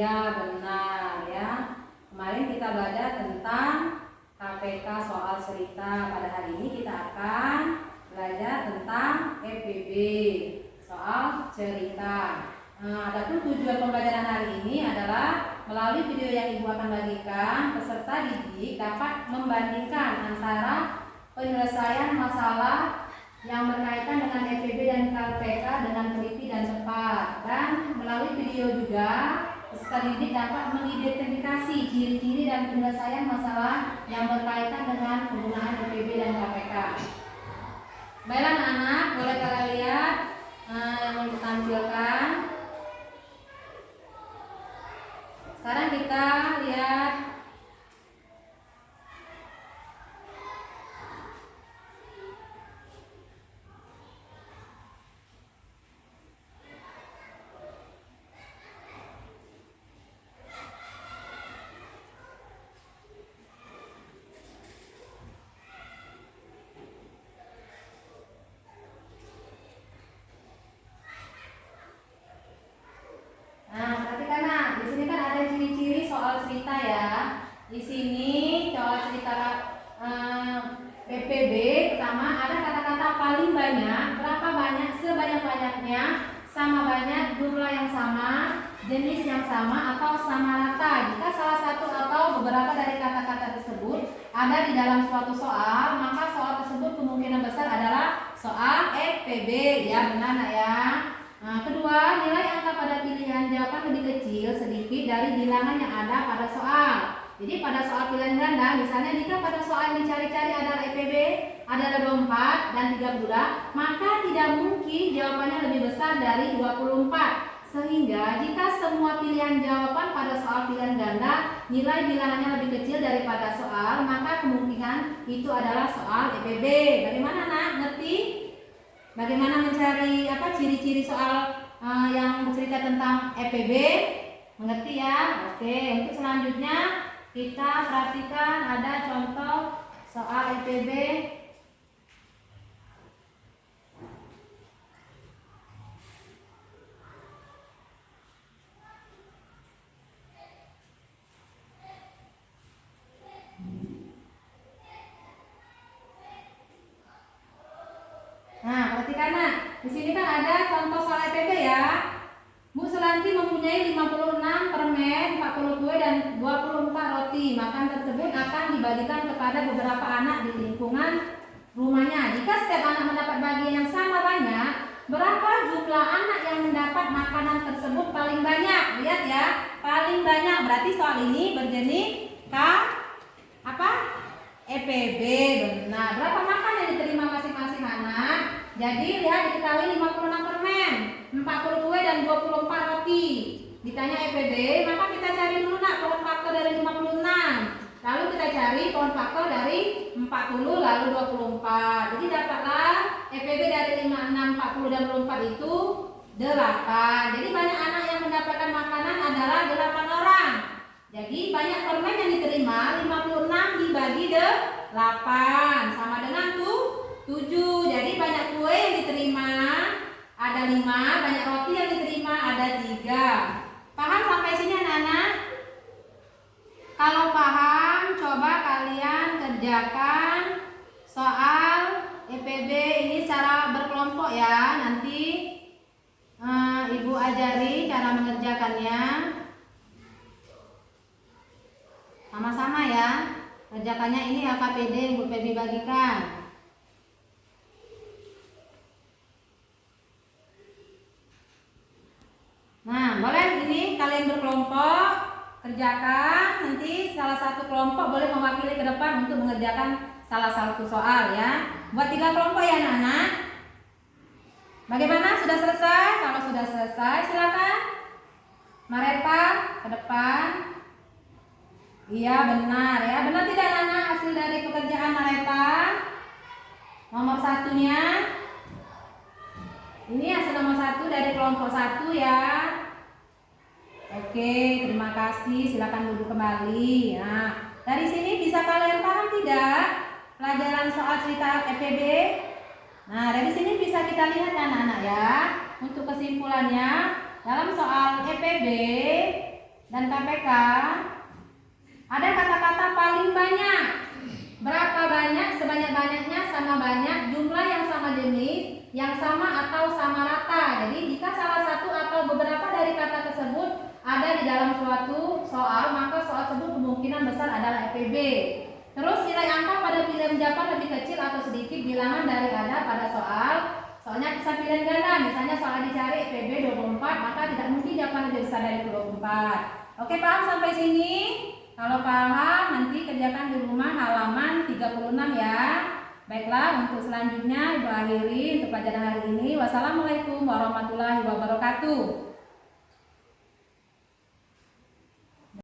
Iya, benar ya. Kemarin kita belajar tentang KPK soal cerita. Pada hari ini kita akan belajar tentang EPB soal cerita. Adapun tujuan pembelajaran hari ini adalah melalui video yang Ibu akan bagikan, peserta didik dapat membandingkan antara penyelesaian masalah yang berkaitan dengan EPB dan KPK dengan teliti dan cepat. Dan melalui video juga peserta didik dapat mengidentifikasi ciri-ciri dan penyelesaian masalah yang berkaitan dengan penggunaan EPB dan KPK. Baiklah anak-anak, boleh kalian lihat yang ditampilkan. Sekarang kita lihat cerita ya. Di sini soal cerita PPB pertama ada kata-kata paling banyak, berapa banyak, sebanyak-banyaknya, sama banyak, jumlah yang sama, jenis yang sama atau sama rata. Jika salah satu atau beberapa dari kata-kata tersebut ada di dalam suatu soal, maka soal tersebut kemungkinan besar adalah soal EPB. Ya, benar nak ya. Kedua, nilai angka pada pilihan jawaban lebih kecil sedikit dari bilangan yang ada pada soal. Jadi pada soal pilihan ganda, misalnya jika pada soal yang dicari-cari adalah EPB, adalah 24 dan 32, maka tidak mungkin jawabannya lebih besar dari 24. Sehingga jika semua pilihan jawaban pada soal pilihan ganda nilai bilangannya lebih kecil daripada soal, maka kemungkinan itu adalah soal EPB. Bagaimana nak? Ngerti? Bagaimana mencari ciri-ciri soal yang bercerita tentang EPB? Mengerti ya? Oke, untuk selanjutnya kita perhatikan ada contoh soal EPB. Nah, perhatikan nak. Di sini kan ada contoh soal EPB ya. Bu Sulanti mempunyai 56 permen, 40 kue dan 24 roti. Makan tersebut akan dibagikan kepada beberapa anak di lingkungan rumahnya. Jika setiap anak mendapat bagian yang sama banyak, berapa jumlah anak yang mendapat makanan tersebut paling banyak? Lihat ya, paling banyak. Berarti soal ini berjenis EPB. Benar. Berapa makan yang diterima masing-masing anak? Jadi lihat, diketahui 56 permen, 40 kue dan 24 roti. Ditanya EPB, maka kita cari dulu nak pohon faktor dari 56. Lalu kita cari pohon faktor dari 40 lalu 24. Jadi dapatlah EPB dari 56, 40 dan 24 itu 8. Jadi banyak anak yang mendapatkan makanan adalah 8 orang. Jadi banyak permen yang diterima 56 dibagi 8 sama dengan 7. Jadi banyak kue yang diterima ada 5, banyak roti yang diterima ada 3. Paham sampai sini anak-anak? Kalau paham, coba kalian kerjakan soal EPB ini secara berkelompok ya. Nanti Ibu ajari cara mengerjakannya. Sama-sama ya. Kerjakannya ini KPD yang Bu Febi bagikan. Nah, boleh ini kalian berkelompok kerjakan. Nanti salah satu kelompok boleh mewakili ke depan untuk mengerjakan salah satu soal ya. Buat 3 kelompok ya anak-anak. Bagaimana? Sudah selesai? Kalau sudah selesai silakan Marepa ke depan. Iya benar ya. Benar tidak anak-anak hasil dari pekerjaan Marepa? Nomor satunya. Ini hasil nomor 1 dari kelompok 1 ya. Oke, terima kasih. Silakan duduk kembali. Nah, dari sini bisa kalian paham tidak pelajaran soal cerita EPB? Nah, dari sini bisa kita lihat anak-anak ya. Untuk kesimpulannya, dalam soal EPB dan KPK, ada kata-kata paling banyak. Berapa banyak? Sebanyak-banyaknya sama banyak, jumlah yang sama jenis, yang sama atau sama rata. Jadi jika salah satu atau beberapa dari kata tersebut ada di dalam suatu soal, maka soal tersebut kemungkinan besar adalah EPB. Terus nilai angka pada pilihan jawaban lebih kecil atau sedikit bilangan dari ada pada soal. Soalnya bisa pilihan ganda, misalnya soal dicari EPB 24, maka tidak mungkin jawaban lebih besar dari 24. Oke, paham sampai sini? Kalau paham, nanti kerjakan di rumah halaman 36 ya. Baiklah, untuk selanjutnya Ibu akhiri untuk pelajaran hari ini. Wassalamualaikum warahmatullahi wabarakatuh.